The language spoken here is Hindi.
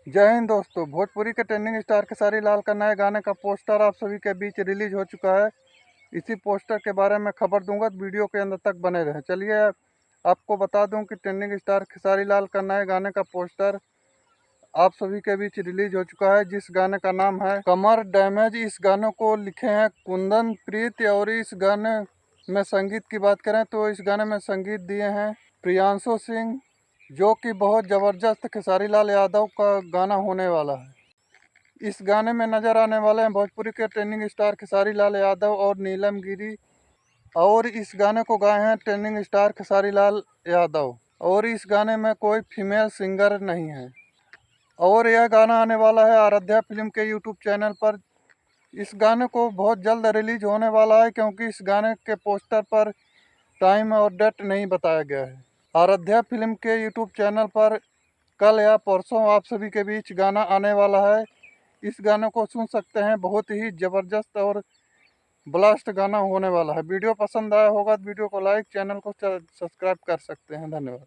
जय हिंद दोस्तों। भोजपुरी के ट्रेंडिंग स्टार खेसारी लाल का नए गाने का पोस्टर आप सभी के बीच रिलीज हो चुका है। इसी पोस्टर के बारे में खबर दूंगा, तो वीडियो के अंत तक बने रहें। चलिए आपको बता दूं कि ट्रेंडिंग स्टार खेसारी लाल का नए गाने का पोस्टर आप सभी के बीच रिलीज हो चुका है, जिस गाने का नाम है कमर डैमेज। इस गाने को लिखे हैं कुंदन प्रीत, और इस गाने में संगीत की बात करें तो इस गाने में संगीत दिए हैं प्रियांशु सिंह, जो कि बहुत ज़बरदस्त खेसारी लाल यादव का गाना होने वाला है। इस गाने में नजर आने वाले हैं भोजपुरी के ट्रेंडिंग स्टार खेसारी लाल यादव और नीलम गिरी, और इस गाने को गाए हैं ट्रेंडिंग स्टार खेसारी लाल यादव, और इस गाने में कोई फीमेल सिंगर नहीं है। और यह गाना आने वाला है आराध्या फिल्म के यूट्यूब चैनल पर। इस गाने को बहुत जल्द रिलीज होने वाला है, क्योंकि इस गाने के पोस्टर पर टाइम और डेट नहीं बताया गया है। आराध्या फिल्म के यूट्यूब चैनल पर कल या परसों आप सभी के बीच गाना आने वाला है। इस गाने को सुन सकते हैं, बहुत ही ज़बरदस्त और ब्लास्ट गाना होने वाला है। वीडियो पसंद आया होगा तो वीडियो को लाइक, चैनल को सब्सक्राइब कर सकते हैं। धन्यवाद।